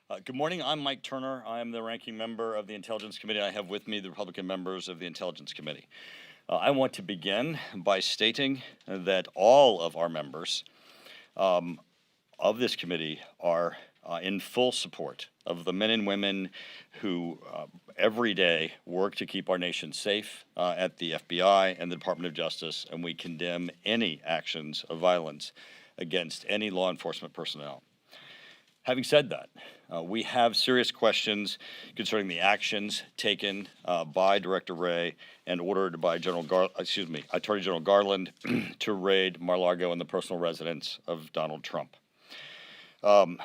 Good morning. I'm Mike Turner. I am the ranking member of the Intelligence Committee. I have with me the Republican members of the Intelligence Committee. I want to begin by stating that all of our members of this committee are in full support of the men and women who every day work to keep our nation safe at the FBI and the Department of Justice, and we condemn any actions of violence against any law enforcement personnel. Having said that, we have serious questions concerning the actions taken by Director Wray and ordered by Attorney General Garland to raid Mar-a-Lago and the personal residence of Donald Trump. Both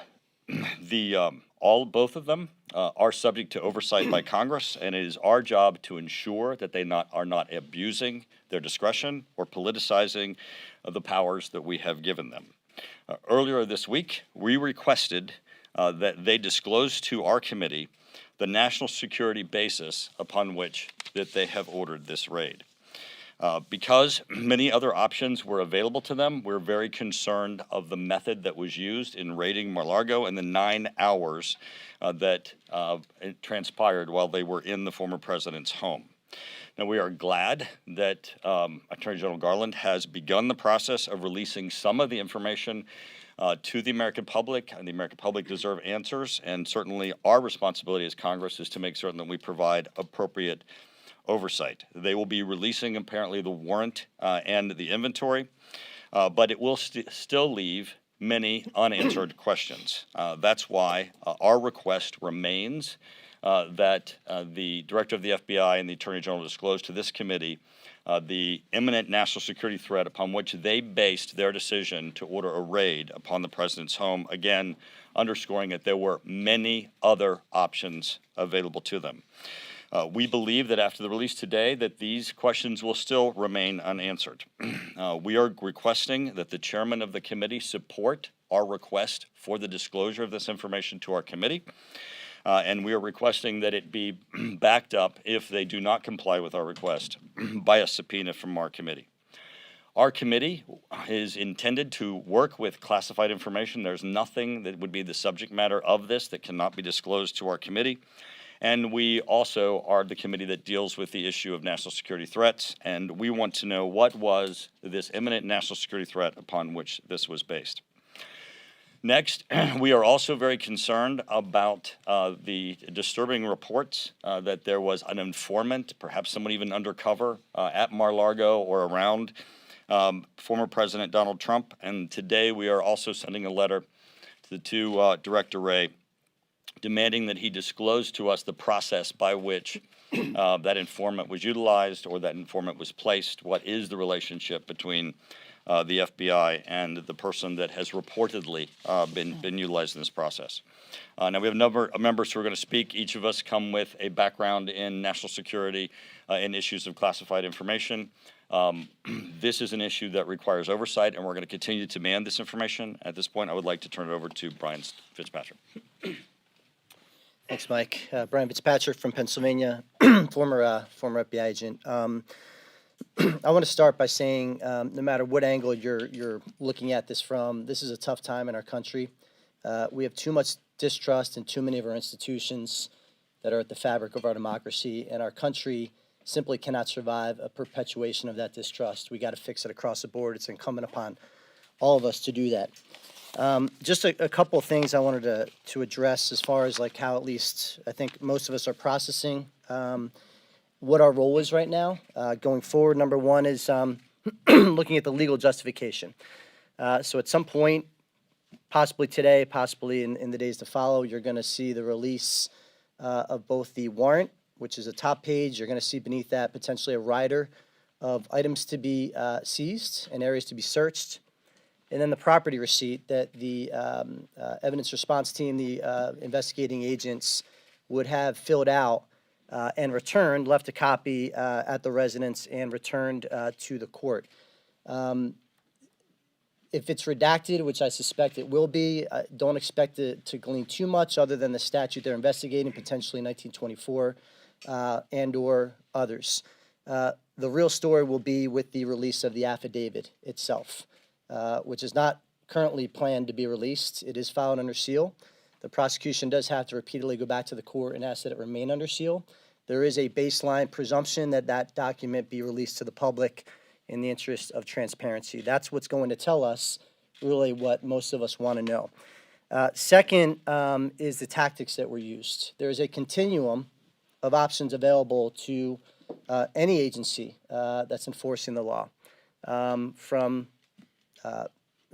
of them are subject to oversight by Congress, and it is our job to ensure that they are not abusing their discretion or politicizing the powers that we have given them. Earlier this week, we requested that they disclose to our committee the national security basis upon which that they have ordered this raid. Because many other options were available to them, we're very concerned of the method that was used in raiding Mar-a-Lago and the 9 hours that it transpired while they were in the former president's home. Now, we are glad that Attorney General Garland has begun the process of releasing some of the information to the American public, and the American public deserve answers, and certainly our responsibility as Congress is to make certain that we provide appropriate oversight. They will be releasing apparently the warrant and the inventory, but it will still leave many unanswered questions. That's why our request remains that the Director of the FBI and the Attorney General disclose to this committee the imminent national security threat upon which they based their decision to order a raid upon the president's home, again underscoring that there were many other options available to them. We believe that after the release today that these questions will still remain unanswered. We are requesting that the chairman of the committee support our request for the disclosure of this information to our committee. And we are requesting that it be backed up, if they do not comply with our request, by a subpoena from our committee. Our committee is intended to work with classified information. There's nothing that would be the subject matter of this that cannot be disclosed to our committee. And we also are the committee that deals with the issue of national security threats, and we want to know what was this imminent national security threat upon which this was based. Next, we are also very concerned about the disturbing reports that there was an informant, perhaps someone even undercover, at Mar-a-Lago or around former President Donald Trump. And today we are also sending a letter to Director Wray demanding that he disclose to us the process by which that informant was utilized or that informant was placed. What is the relationship between the FBI and the person that has reportedly been utilized in this process. Now, we have a number of members who are going to speak. Each of us come with a background in national security and issues of classified information. This is an issue that requires oversight, and we're going to continue to demand this information. At this point, I would like to turn it over to Brian Fitzpatrick. Thanks, Mike. Brian Fitzpatrick from Pennsylvania, former FBI agent. I want to start by saying, no matter what angle you're looking at this from, this is a tough time in our country. We have too much distrust in too many of our institutions that are at the fabric of our democracy, and our country simply cannot survive a perpetuation of that distrust. We got to fix it across the board. It's incumbent upon all of us to do that. Just a couple of things I wanted to address as far as like how at least I think most of us are processing what our role is right now going forward. Number one is looking at the legal justification. So at some point, possibly today, possibly in the days to follow, you're going to see the release of both the warrant, which is a top page. You're going to see beneath that potentially a rider of items to be seized and areas to be searched. And then the property receipt that the evidence response team, the investigating agents would have filled out and returned, left a copy at the residence and returned to the court. If it's redacted, which I suspect it will be, don't expect it to glean too much other than the statute they're investigating, potentially 1924 and or others. The real story will be with the release of the affidavit itself, which is not currently planned to be released. It is filed under seal. the prosecution does have to repeatedly go back to the court and ask that it remain under seal. There is a baseline presumption that that document be released to the public in the interest of transparency. That's what's going to tell us really what most of us want to know. Second is the tactics that were used. There is a continuum of options available to any agency that's enforcing the law, from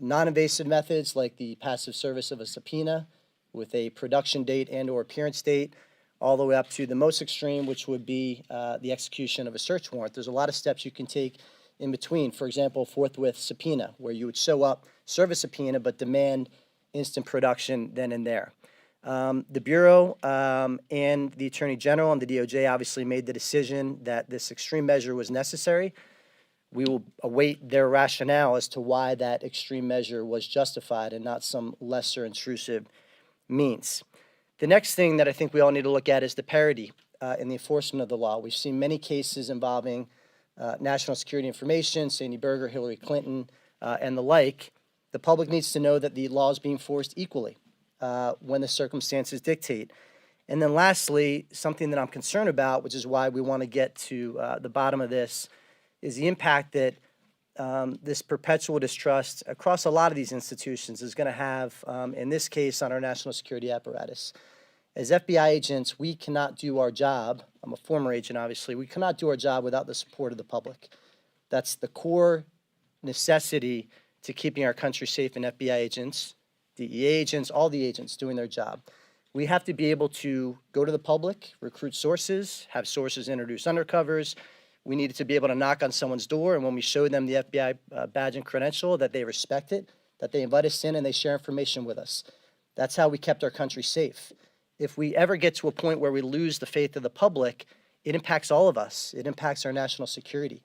non-invasive methods like the passive service of a subpoena with a production date and or appearance date, all the way up to the most extreme, which would be the execution of a search warrant. There's a lot of steps you can take in between. For example, forthwith subpoena, where you would show up, serve a subpoena, but demand instant production then and there. The Bureau and the Attorney General and the DOJ obviously made the decision that this extreme measure was necessary. We will await their rationale as to why that extreme measure was justified and not some lesser intrusive means. The next thing that I think we all need to look at is the parity in the enforcement of the law. We've seen many cases involving national security information, Sandy Berger, Hillary Clinton, and the like. The public needs to know that the law is being enforced equally when the circumstances dictate. And then lastly, something that I'm concerned about, which is why we want to get to the bottom of this, is the impact that this perpetual distrust across a lot of these institutions is going to have, in this case, on our national security apparatus. As FBI agents, we cannot do our job. I'm a former agent, obviously. We cannot do our job without the support of the public. That's the core necessity to keeping our country safe, and FBI agents, DEA agents, all the agents doing their job. We have to be able to go to the public, recruit sources, have sources introduce undercovers. We needed to be able to knock on someone's door, and when we show them the FBI badge and credential, that they respect it, that they invite us in and they share information with us. That's how we kept our country safe. If we ever get to a point where we lose the faith of the public, it impacts all of us. It impacts our national security.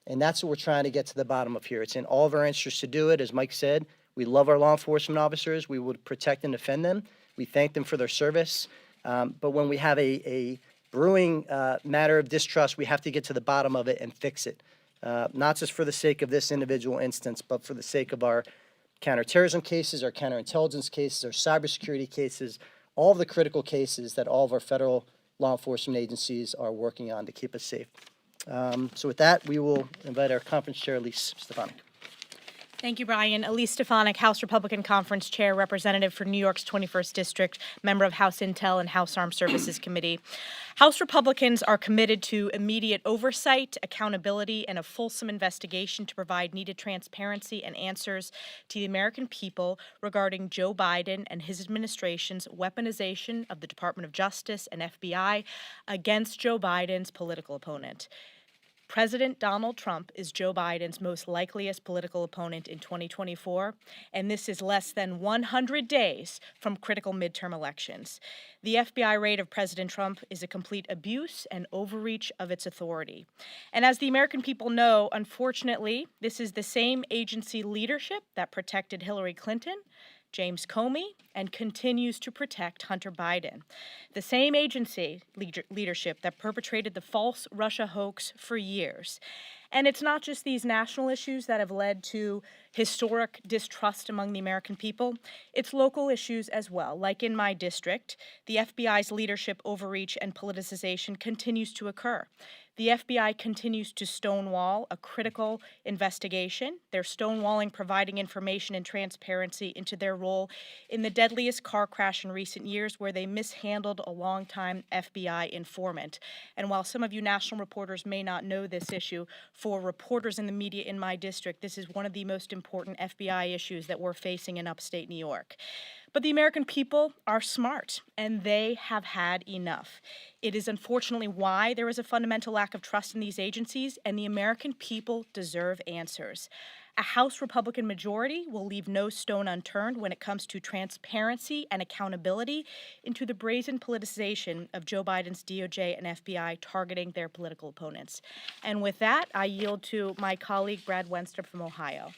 And that's what we're trying to get to the bottom of here. It's in all of our interests to do it. As Mike said, we love our law enforcement officers. We would protect and defend them. We thank them for their service. But when we have a brewing matter of distrust, we have to get to the bottom of it and fix it. Not just for the sake of this individual instance, but for the sake of our counterterrorism cases, our counterintelligence cases, our cybersecurity cases, all of the critical cases that all of our federal law enforcement agencies are working on to keep us safe. So with that, we will invite our conference chair, Elise Stefanik. Thank you, Brian. Elise Stefanik, House Republican Conference Chair, Representative for New York's 21st District, member of House Intel and House Armed Services Committee. House Republicans are committed to immediate oversight, accountability, and a fulsome investigation to provide needed transparency and answers to the American people regarding Joe Biden and his administration's weaponization of the Department of Justice and FBI against Joe Biden's political opponent. President Donald Trump is Joe Biden's most likeliest political opponent in 2024, and this is less than 100 days from critical midterm elections. The FBI raid of President Trump is a complete abuse and overreach of its authority. And as the American people know, unfortunately, this is the same agency leadership that protected Hillary Clinton, James Comey, and continues to protect Hunter Biden. The same agency leadership that perpetrated the false Russia hoax for years. And it's not just these national issues that have led to historic distrust among the American people. It's local issues as well. Like in my district, the FBI's leadership overreach and politicization continues to occur. The FBI continues to stonewall a critical investigation. They're stonewalling providing information and transparency into their role in the deadliest car crash in recent years where they mishandled a longtime FBI informant. And while some of you national reporters may not know this issue, for reporters in the media in my district, this is one of the most important FBI issues that we're facing in upstate New York. But the American people are smart, and they have had enough. It is unfortunately why there is a fundamental lack of trust in these agencies, and the American people deserve answers. A House Republican majority will leave no stone unturned when it comes to transparency and accountability into the brazen politicization of Joe Biden's DOJ and FBI targeting their political opponents. And with that, I yield to my colleague, Brad Wenstrup from Ohio.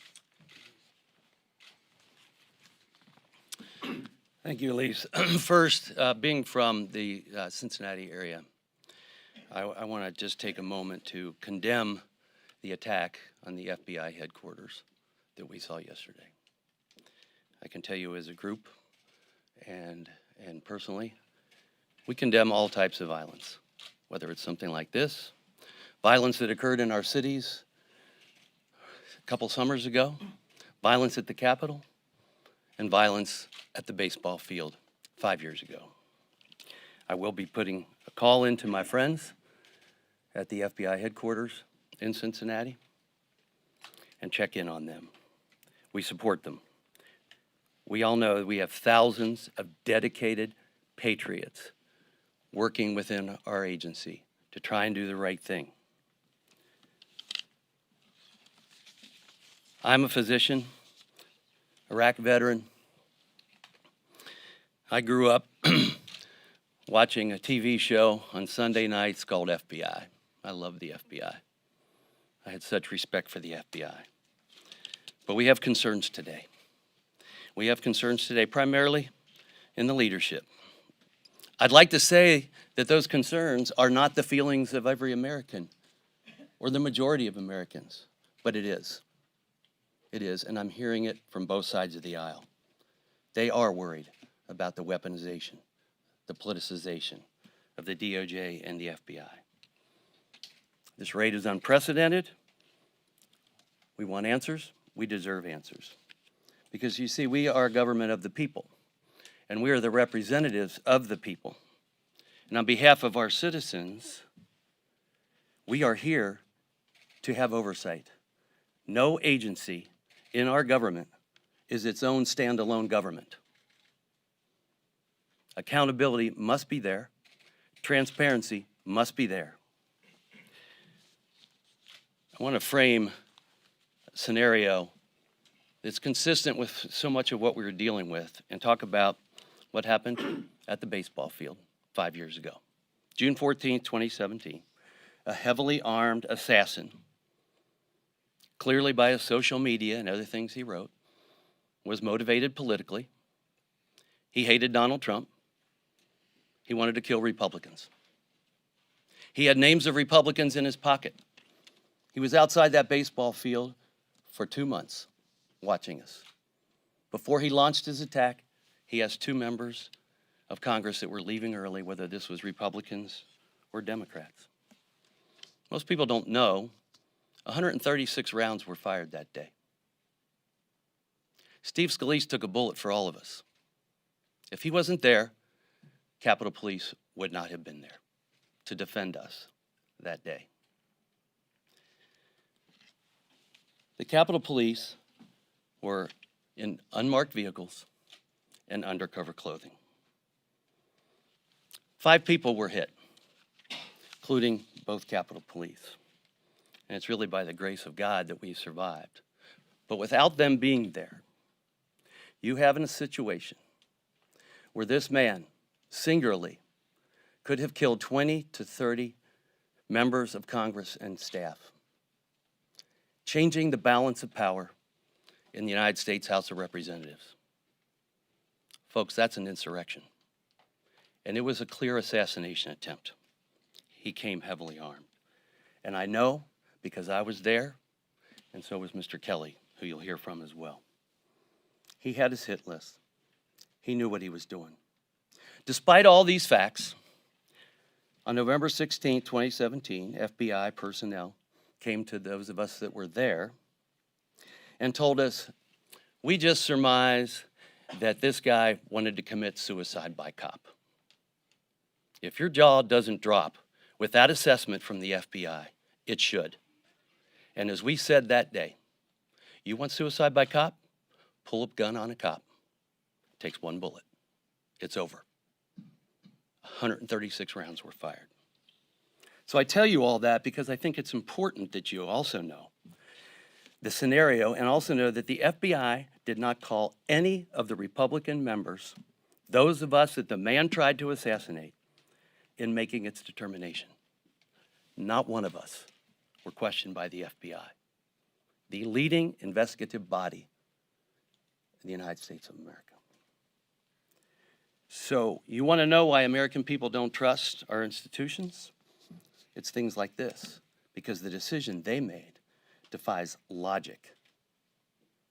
Thank you, Elise. First, being from the Cincinnati area, I want to just take a moment to condemn the attack on the FBI headquarters that we saw yesterday. I can tell you as a group and personally, we condemn all types of violence, whether it's something like this, violence that occurred in our cities a couple summers ago, violence at the Capitol, and violence at the baseball field 5 years ago. I will be putting a call into my friends at the FBI headquarters in Cincinnati and check in on them. We support them. We all know that we have thousands of dedicated patriots working within our agency to try and do the right thing. I'm a physician, Iraq veteran. I grew up watching a TV show on Sunday nights called FBI. I love the FBI. I had such respect for the FBI. But we have concerns today. We have concerns today primarily in the leadership. I'd like to say that those concerns are not the feelings of every American or the majority of Americans, but it is. It is, and I'm hearing it from both sides of the aisle. They are worried about the weaponization, the politicization of the DOJ and the FBI. This raid is unprecedented. We want answers. We deserve answers. Because you see, we are a government of the people, and we are the representatives of the people. And on behalf of our citizens, we are here to have oversight. No agency in our government is its own standalone government. Accountability must be there. Transparency must be there. I want to frame a scenario that's consistent with so much of what we were dealing with and talk about what happened at the baseball field 5 years ago. June 14, 2017, a heavily armed assassin, clearly by his social media and other things he wrote, was motivated politically. He hated Donald Trump. He wanted to kill Republicans. He had names of Republicans in his pocket. He was outside that baseball field for 2 months watching us. Before he launched his attack, he asked 2 members of Congress that were leaving early whether this was Republicans or Democrats. Most people don't know 136 rounds were fired that day. Steve Scalise took a bullet for all of us. If he wasn't there, Capitol Police would not have been there to defend us that day. The Capitol Police were in unmarked vehicles and undercover clothing. 5 people were hit, including both Capitol Police. And it's really by the grace of God that we survived. But without them being there, you have in a situation where this man singularly could have killed 20 to 30 members of Congress and staff, changing the balance of power in the United States House of Representatives. Folks, that's an insurrection. And it was a clear assassination attempt. He came heavily armed. And I know, because I was there, and so was Mr. Kelly, who you'll hear from as well. He had his hit list. He knew what he was doing. Despite all these facts, on November 16, 2017, FBI personnel came to those of us that were there and told us, we just surmise that this guy wanted to commit suicide by cop. If your jaw doesn't drop with that assessment from the FBI, it should. And as we said that day, you want suicide by cop? Pull a gun on a cop. It takes 1 bullet. It's over. 136 rounds were fired. So I tell you all that because I think it's important that you also know the scenario and also know that the FBI did not call any of the Republican members, those of us that the man tried to assassinate, in making its determination. Not one of us were questioned by the FBI, the leading investigative body in the United States of America. So you want to know why American people don't trust our institutions? It's things like this, because the decision they made defies logic.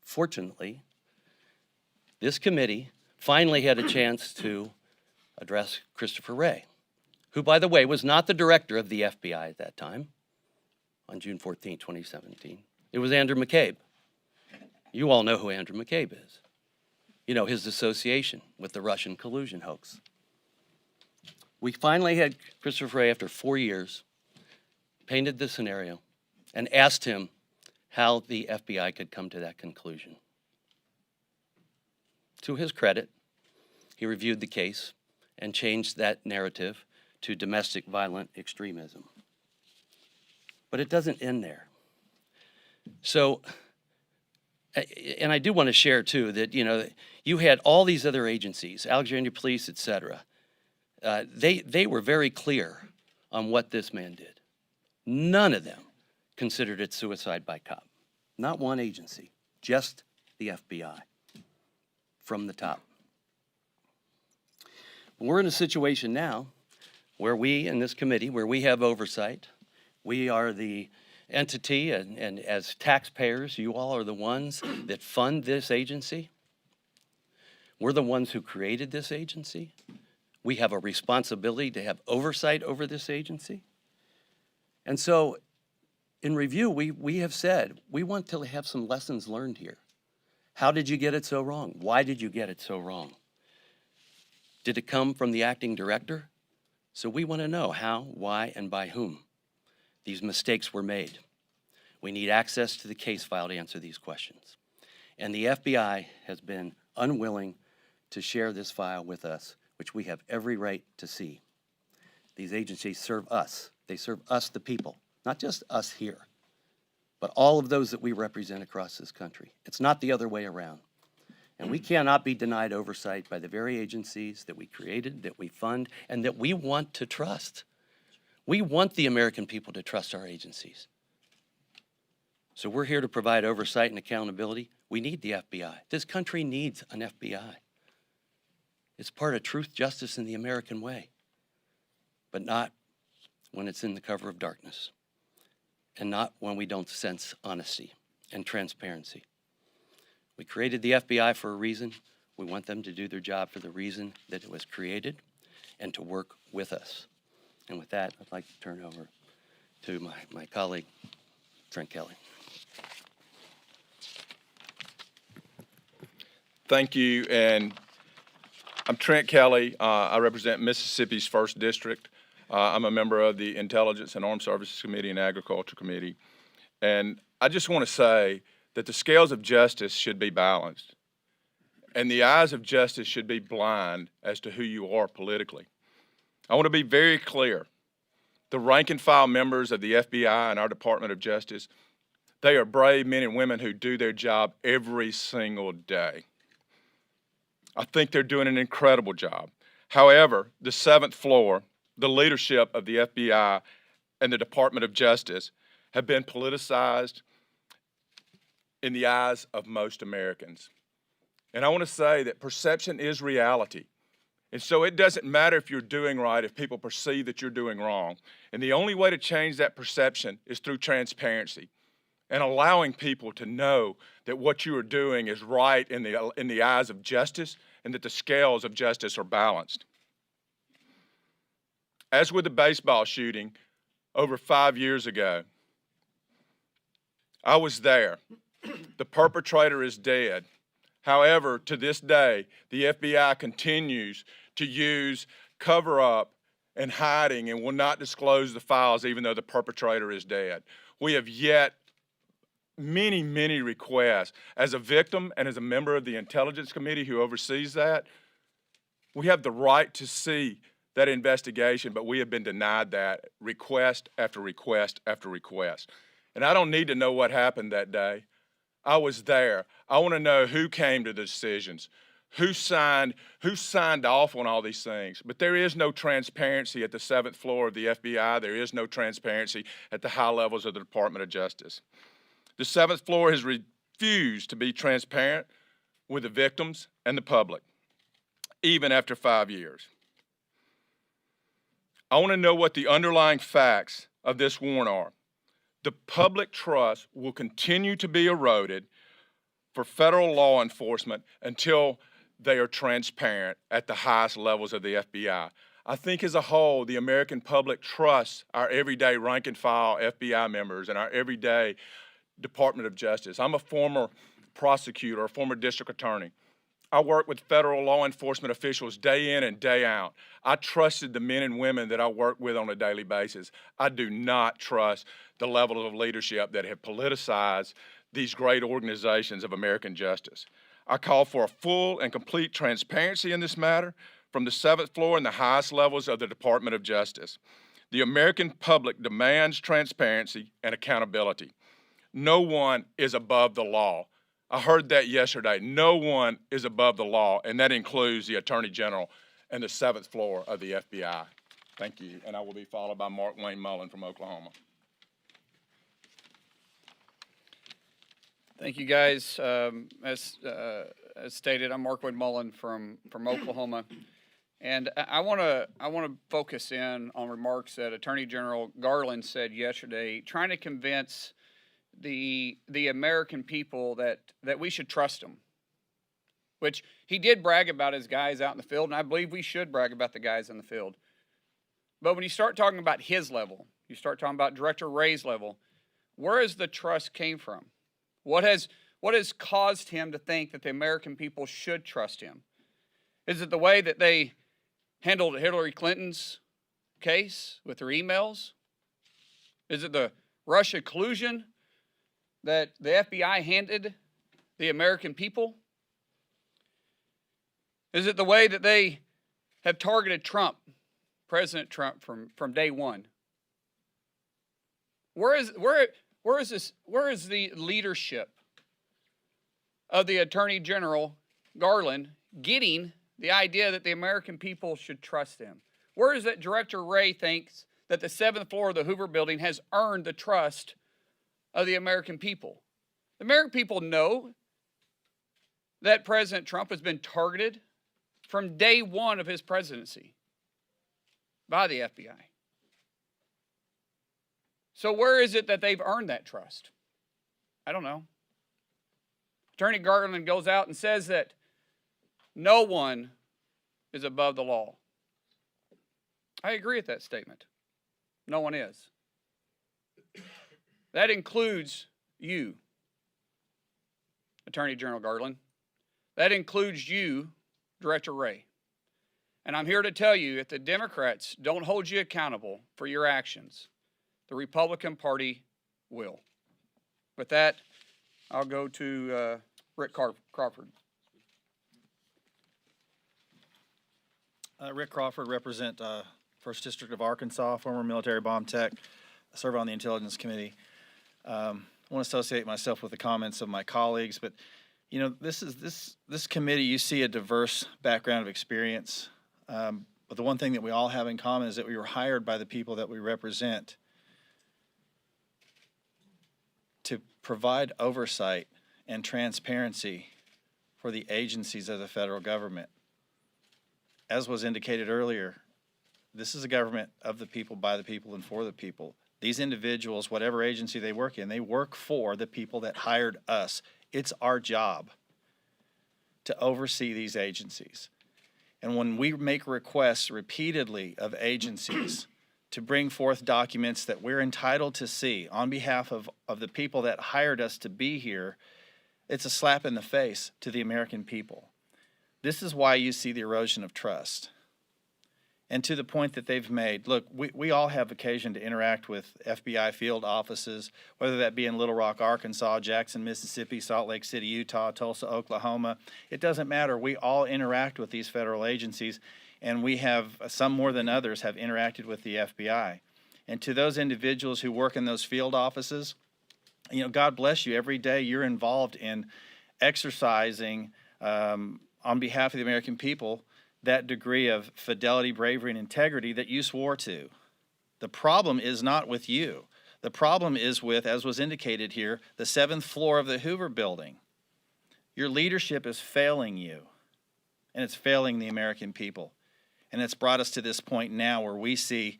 Fortunately, this committee finally had a chance to address Christopher Wray, who, by the way, was not the director of the FBI at that time on June 14, 2017. It was Andrew McCabe. You all know who Andrew McCabe is. You know, his association with the Russian collusion hoax. We finally had Christopher Wray, after 4 years, painted the scenario and asked him how the FBI could come to that conclusion. To his credit, he reviewed the case and changed that narrative to domestic violent extremism. But it doesn't end there. So, and I do want to share too that, you know, you had all these other agencies, Alexandria Police, et cetera. They were very clear on what this man did. None of them considered it suicide by cop. Not one agency, just the FBI from the top. We're in a situation now where we in this committee, where we have oversight, we are the entity, and as taxpayers, you all are the ones that fund this agency. We're the ones who created this agency. We have a responsibility to have oversight over this agency. And so in review, we have said, we want to have some lessons learned here. How did you get it so wrong? Why did you get it so wrong? Did it come from the acting director? So we want to know how, why, and by whom these mistakes were made. We need access to the case file to answer these questions. And the FBI has been unwilling to share this file with us, which we have every right to see. These agencies serve us. They serve us, the people, not just us here, but all of those that we represent across this country. It's not the other way around. And we cannot be denied oversight by the very agencies that we created, that we fund, and that we want to trust. We want the American people to trust our agencies. So we're here to provide oversight and accountability. We need the FBI. This country needs an FBI. It's part of truth, justice, and the American way, but not when it's in the cover of darkness, and not when we don't sense honesty and transparency. We created the FBI for a reason. We want them to do their job for the reason that it was created and to work with us. And with that, I'd like to turn over to my colleague, Trent Kelly. Thank you, and I'm Trent Kelly. I represent Mississippi's 1st District. I'm a member of the Intelligence and Armed Services Committee and Agriculture Committee. And I just want to say that the scales of justice should be balanced, and the eyes of justice should be blind as to who you are politically. I want to be very clear. The rank and file members of the FBI and our Department of Justice, they are brave men and women who do their job every single day. I think they're doing an incredible job. However, the 7th floor, the leadership of the FBI and the Department of Justice have been politicized in the eyes of most Americans. And I want to say that perception is reality. And so it doesn't matter if you're doing right if people perceive that you're doing wrong. And the only way to change that perception is through transparency and allowing people to know that what you are doing is right in the eyes of justice and that the scales of justice are balanced. As with the baseball shooting over 5 years ago, I was there. The perpetrator is dead. However, to this day, the FBI continues to use cover-up and hiding and will not disclose the files even though the perpetrator is dead. We have yet many, many requests. As a victim and as a member of the Intelligence Committee who oversees that, we have the right to see that investigation, but we have been denied that request after request after request. And I don't need to know what happened that day. I was there. I want to know who came to the decisions, who signed off on all these things. But there is no transparency at the 7th floor of the FBI. There is no transparency at the high levels of the Department of Justice. The 7th floor has refused to be transparent with the victims and the public, even after 5 years. I want to know what the underlying facts of this warrant are. The public trust will continue to be eroded for federal law enforcement until they are transparent at the highest levels of the FBI. I think as a whole, the American public trusts our everyday rank and file FBI members and our everyday Department of Justice. I'm a former prosecutor, a former district attorney. I work with federal law enforcement officials day in and day out. I trusted the men and women that I work with on a daily basis. I do not trust the level of leadership that have politicized these great organizations of American justice. I call for a full and complete transparency in this matter from the 7th floor and the highest levels of the Department of Justice. The American public demands transparency and accountability. No one is above the law. I heard that yesterday. No one is above the law, and that includes the Attorney General and the 7th floor of the FBI. Thank you, and I will be followed by Mark Wayne Mullen from Oklahoma. Thank you, guys. As stated, I'm Mark Wayne Mullen from Oklahoma, and I want to focus in on remarks that Attorney General Garland said yesterday, trying to convince the American people that we should trust him, which he did brag about his guys out in the field, and I believe we should brag about the guys in the field. But when you start talking about his level, you start talking about Director Wray's level, where has the trust came from? What has caused him to think that the American people should trust him? Is it the way that they handled Hillary Clinton's case with their emails? Is it the Russia collusion that the FBI handed the American people? Is it the way that they have targeted Trump, President Trump, from day one? Where is the leadership of the Attorney General Garland getting the idea that the American people should trust him? Where is that Director Wray thinks that the 7th floor of the Hoover Building has earned the trust of the American people? The American people know that President Trump has been targeted from day one of his presidency by the FBI. So where is it that they've earned that trust? I don't know. Attorney Garland goes out and says that no one is above the law. I agree with that statement. No one is. That includes you, Attorney General Garland. That includes you, Director Wray. And I'm here to tell you, if the Democrats don't hold you accountable for your actions, the Republican Party will. With that, I'll go to Rick Crawford. Rick Crawford, represent 1st District of Arkansas, former military bomb tech, serve on the Intelligence Committee. I want to associate myself with the comments of my colleagues, but you know, this committee, you see a diverse background of experience, but the one thing that we all have in common is that we were hired by the people that we represent to provide oversight and transparency for the agencies of the federal government. As was indicated earlier, this is a government of the people, by the people, and for the people. These individuals, whatever agency they work in, they work for the people that hired us. It's our job to oversee these agencies. And when we make requests repeatedly of agencies to bring forth documents that we're entitled to see on behalf of the people that hired us to be here, it's a slap in the face to the American people. This is why you see the erosion of trust. And to the point that they've made, look, we all have occasion to interact with FBI field offices, whether that be in Little Rock, Arkansas, Jackson, Mississippi, Salt Lake City, Utah, Tulsa, Oklahoma. It doesn't matter. We all interact with these federal agencies, and we have, some more than others, have interacted with the FBI. And to those individuals who work in those field offices, you know, God bless you. Every day you're involved in exercising on behalf of the American people that degree of fidelity, bravery, and integrity that you swore to. The problem is not with you. The problem is with, as was indicated here, the 7th floor of the Hoover Building. Your leadership is failing you, and it's failing the American people. And it's brought us to this point now where we see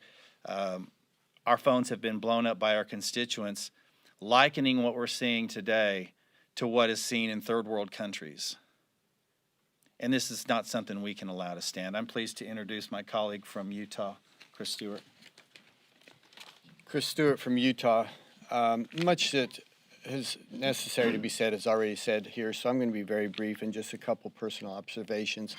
our phones have been blown up by our constituents, likening what we're seeing today to what is seen in third world countries. and this is not something we can allow to stand. I'm pleased to introduce my colleague from Utah, Chris Stewart. Chris Stewart from Utah. Much that is necessary to be said is already said here, so I'm going to be very brief and just a couple personal observations.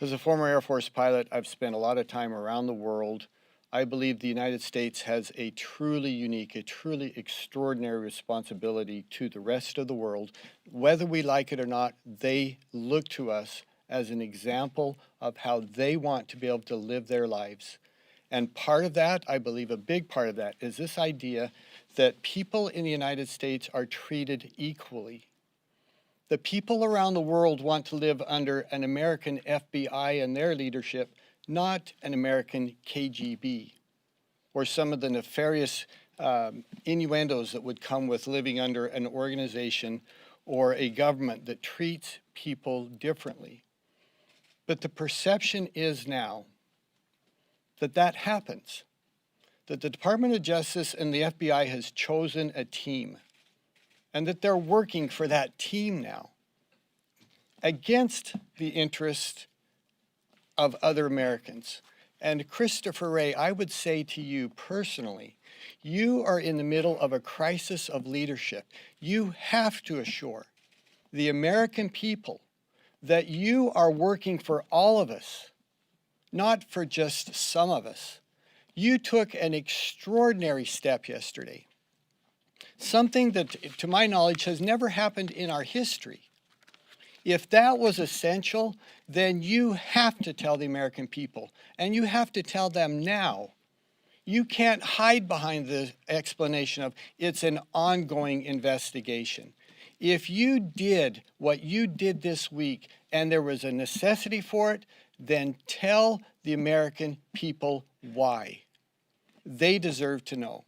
As a former Air Force pilot, I've spent a lot of time around the world. I believe the United States has a truly unique, a truly extraordinary responsibility to the rest of the world. Whether we like it or not, they look to us as an example of how they want to be able to live their lives. And part of that, I believe a big part of that, is this idea that people in the United States are treated equally. The people around the world want to live under an American FBI and their leadership, not an American KGB, or some of the nefarious innuendos that would come with living under an organization or a government that treats people differently. But the perception is now that that happens, that the Department of Justice and the FBI has chosen a team, and that they're working for that team now against the interest of other Americans. And Christopher Wray, I would say to you personally, you are in the middle of a crisis of leadership. You have to assure the American people that you are working for all of us, not for just some of us. You took an extraordinary step yesterday, something that, to my knowledge, has never happened in our history. If that was essential, then you have to tell the American people, and you have to tell them now. You can't hide behind the explanation of it's an ongoing investigation. If you did what you did this week and there was a necessity for it, then tell the American people why. They deserve to know.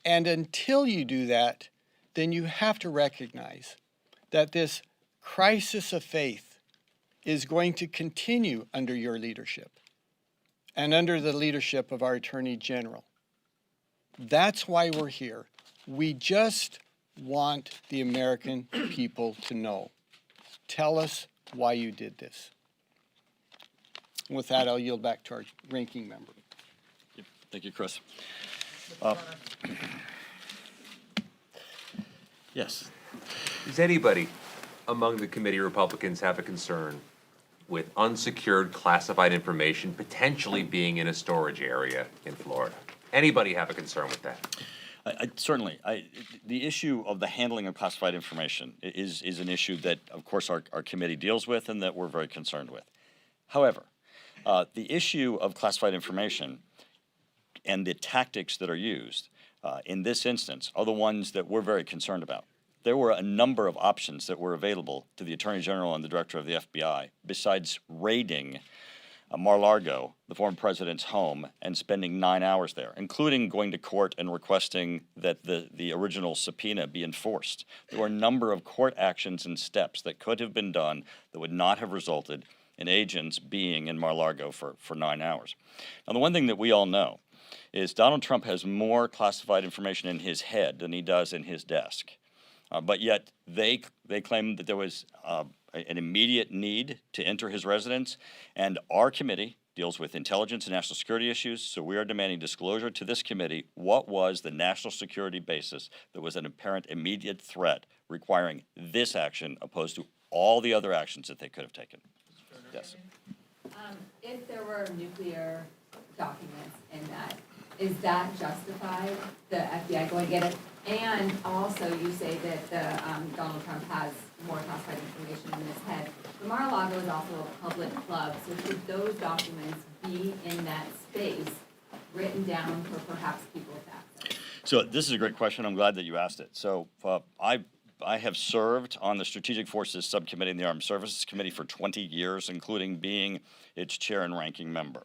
And until you do that, then you have to recognize that this crisis of faith is going to continue under your leadership and under the leadership of our Attorney General. That's why we're here. We just want the American people to know. Tell us why you did this. With that, I'll yield back to our ranking member. Thank you, Chris. Yes. Does anybody among the committee Republicans have a concern with unsecured classified information potentially being in a storage area in Florida? Anybody have a concern with that? Certainly. The issue of the handling of classified information is an issue that, of course, our committee deals with and that we're very concerned with. However, the issue of classified information and the tactics that are used in this instance are the ones that we're very concerned about. There were a number of options that were available to the Attorney General and the Director of the FBI besides raiding Mar-a-Lago, the former president's home, and spending 9 hours there, including going to court and requesting that the original subpoena be enforced. There were a number of court actions and steps that could have been done that would not have resulted in agents being in Mar-a-Lago for 9 hours. Now, the one thing that we all know is Donald Trump has more classified information in his head than he does in his desk. But yet they claim that there was an immediate need to enter his residence, and our committee deals with intelligence and national security issues, so we are demanding disclosure to this committee. What was the national security basis that was an apparent immediate threat requiring this action opposed to all the other actions that they could have taken? Yes. If there were nuclear documents in that, is that justified, the FBI going to get it? And also, you say that Donald Trump has more classified information in his head. The Mar-a-Lago is also a public club, so should those documents be in that space, written down for perhaps people to access? So this is a great question. I'm glad that you asked it. So I have served on the Strategic Forces Subcommittee in the Armed Services Committee for 20 years, including being its chair and ranking member.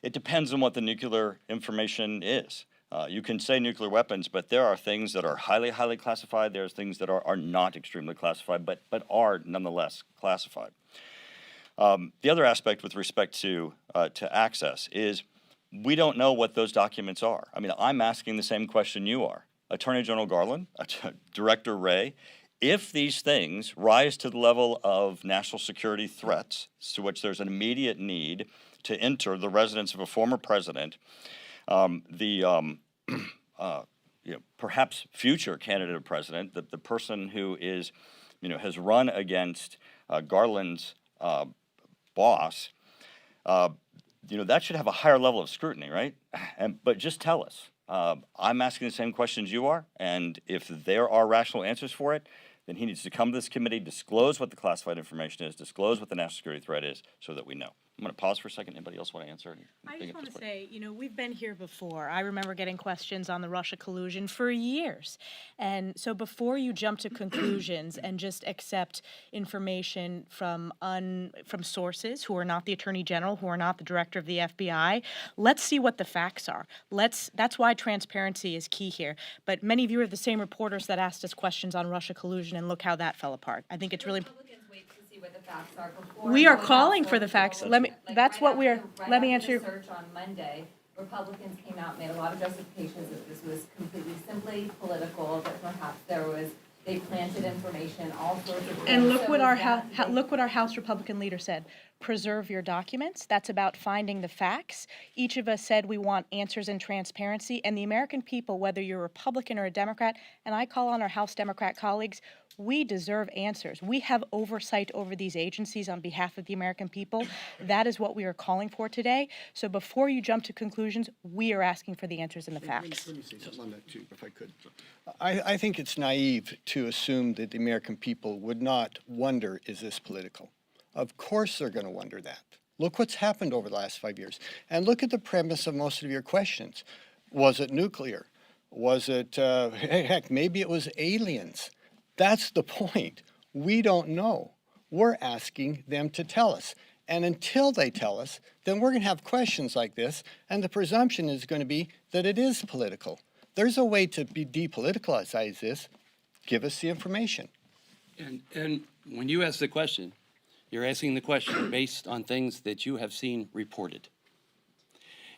It depends on what the nuclear information is. You can say nuclear weapons, but there are things that are highly, highly classified. There's things that are not extremely classified, but are nonetheless classified. The other aspect with respect to access is we don't know what those documents are. I mean, I'm asking the same question you are. Attorney General Garland, Director Wray, if these things rise to the level of national security threats, to which there's an immediate need to enter the residence of a former president, perhaps future candidate of president, the person who is, has run against Garland's boss, that should have a higher level of scrutiny, right? But just tell us. I'm asking the same questions you are, and if there are rational answers for it, then he needs to come to this committee, disclose what the classified information is, disclose what the national security threat is, so that we know. I'm going to pause for a second. Anybody else want to answer? I just want to say, we've been here before. I remember getting questions on the Russia collusion for years. And so before you jump to conclusions and just accept information from sources who are not the Attorney General, who are not the Director of the FBI, let's see what the facts are. That's why transparency is key here. But many of you are the same reporters that asked us questions on Russia collusion, and look how that fell apart. I think it's really... Republicans wait to see what the facts are before. We are going calling out for the for facts. people. Let me. Like, That's right what we're. after- right Let me after answer. the search on Monday, Republicans came out, made a lot of justifications that this was completely simply political, that perhaps they planted information, all sorts of things. And look So what is our that- look what our House Republican leader said. Preserve your documents. That's about finding the facts. Each of us said we want answers and transparency. And the American people, whether you're a Republican or a Democrat, and I call on our House Democrat colleagues, we deserve answers. We have oversight over these agencies on behalf of the American people. That is what we are calling for today. So before you jump to conclusions, we are asking for the answers and the facts. Let me say something on that too, if I could. I think it's naive to assume that the American people would not wonder, is this political? Of course they're going to wonder that. Look what's happened over the last 5 years. And look at the premise of most of your questions. Was it nuclear? Was it, heck, maybe it was aliens. That's the point. We don't know. We're asking them to tell us. And until they tell us, then we're going to have questions like this, and the presumption is going to be that it is political. There's a way to depoliticize this. Give us the information. And when you ask the question, you're asking the question based on things that you have seen reported.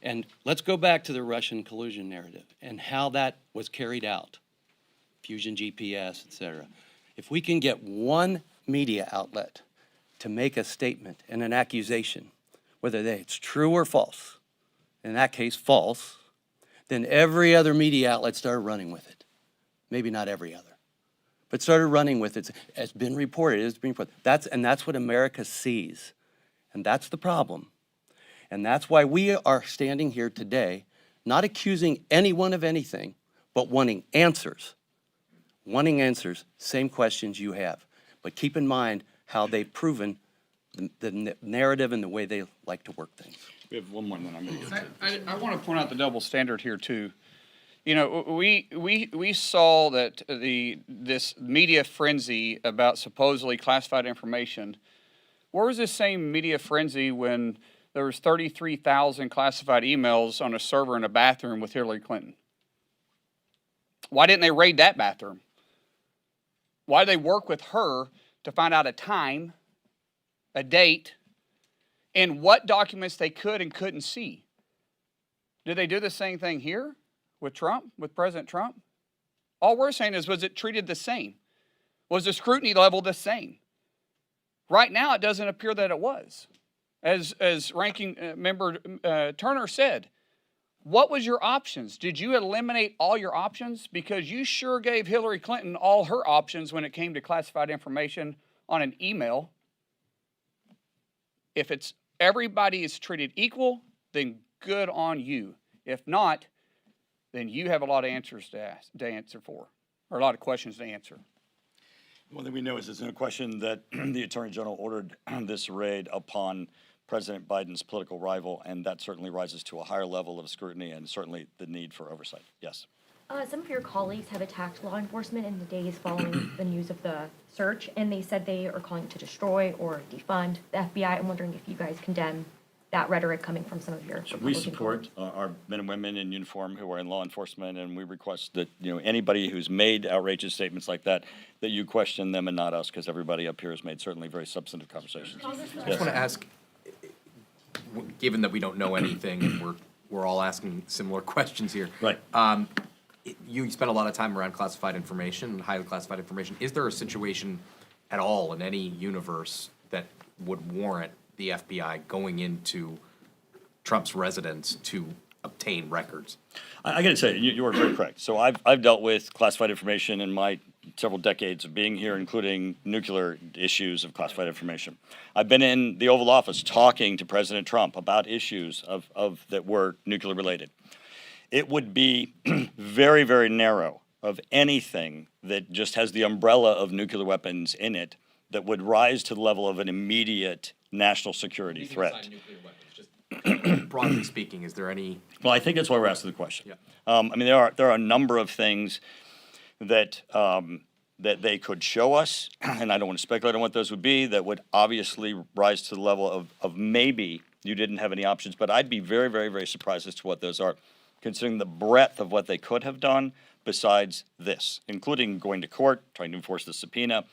And let's go back to the Russian collusion narrative and how that was carried out. Fusion GPS, et cetera. If we can get one media outlet to make a statement and an accusation, whether it's true or false, in that case false, then every other media outlet started running with it. Maybe not every other, but started running with it. It's been reported, it's been reported. That's what America sees, and that's the problem. And that's why we are standing here today, not accusing anyone of anything, but wanting answers. Wanting answers, same questions you have. But keep in mind how they've proven the narrative and the way they like to work things. We have one more, and then I'm going to go to... I want to point out the double standard here too. We saw that this media frenzy about supposedly classified information. Where was this same media frenzy when there was 33,000 classified emails on a server in a bathroom with Hillary Clinton? Why didn't they raid that bathroom? Why did they work with her to find out a time, a date, and what documents they could and couldn't see? Did they do the same thing here with Trump, with President Trump? All we're saying is, was it treated the same? Was the scrutiny level the same? Right now, it doesn't appear that it was. As Ranking Member Turner said, what was your options? Did you eliminate all your options? Because you sure gave Hillary Clinton all her options when it came to classified information on an email. If it's everybody is treated equal, then good on you. If not, then you have a lot of answers to answer for, or a lot of questions to answer. One thing we know is there's no question that the Attorney General ordered this raid upon President Biden's political rival, and that certainly rises to a higher level of scrutiny and certainly the need for oversight. Yes. Some of your colleagues have attacked law enforcement in the days following the news of the search, and they said they are calling to destroy or defund the FBI. I'm wondering if you guys condemn that rhetoric coming from some of your So we Republican support colleagues. our men and women in uniform who are in law enforcement, and we request that anybody who's made outrageous statements like that you question them and not us, because everybody up here has made certainly very substantive conversations. I just want to ask, given that we don't know anything and we're all asking similar questions here. Right. you spend a lot of time around classified information, highly classified information. Is there a situation at all in any universe that would warrant the FBI going into Trump's residence to obtain records? I got to say, you are very correct. So I've dealt with classified information in my several decades of being here, including nuclear issues of classified information. I've been in the Oval Office talking to President Trump about issues of that were nuclear related. It would be very, very narrow of anything that just has the umbrella of nuclear weapons in it that would rise to the level of an immediate national security threat. Broadly speaking, is there any? Well, I think that's why we're asking the question. Yeah. I mean, there are a number of things that that they could show us, and I don't want to speculate on what those would be, that would obviously rise to the level of maybe you didn't have any options, but I'd be very, very, very surprised as to what those are, considering the breadth of what they could have done besides this, including going to court, trying to enforce the subpoena,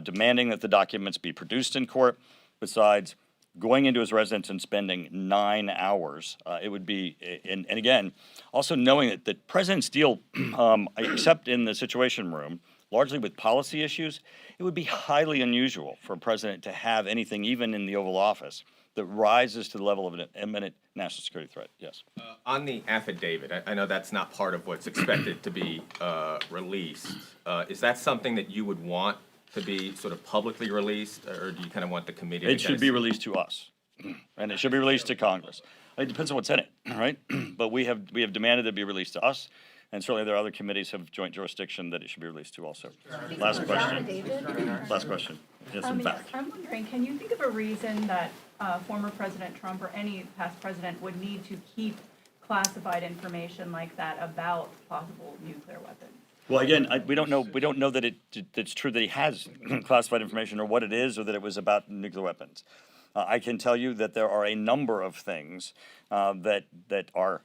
demanding that the documents be produced in court, besides going into his residence and spending 9 hours. It would be, and again, also knowing that President Steele, except in the Situation Room, largely with policy issues, it would be highly unusual for a president to have anything, even in the Oval Office, that rises to the level of an imminent national security threat. Yes. On the affidavit, I know that's not part of what's expected to be released. Is that something that you would want to be sort of publicly released, or do you kind of want the committee to It should kinda be see- released to us, and it should be released to Congress. It depends on what's in it, right? But we have demanded it be released to us, and certainly there are other committees have joint jurisdiction that it should be released to also. Last question. Last question. Yes, in fact. I'm wondering, can you think of a reason that former President Trump or any past president would need to keep classified information like that about possible nuclear weapons? Well, again, we don't know that it's true that he has classified information or what it is or that it was about nuclear weapons. I can tell you that there are a number of things that are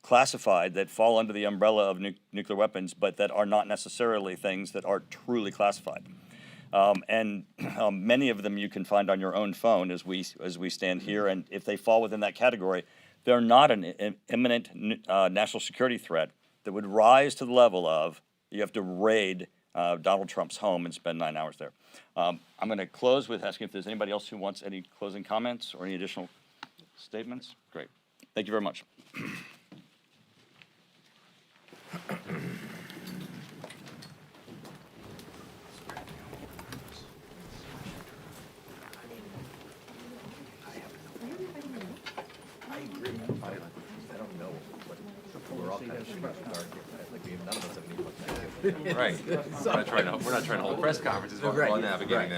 classified that fall under the umbrella of nuclear weapons, but that are not necessarily things that are truly classified. And many of them you can find on your own phone as we stand here, and if they fall within that category, they're not an imminent national security threat that would rise to the level of you have to raid Donald Trump's home and spend 9 hours there. I'm going to close with asking if there's anybody else who wants any closing comments or any additional statements. Great. Thank you very much. Right. We're not trying to hold press conferences while navigating that.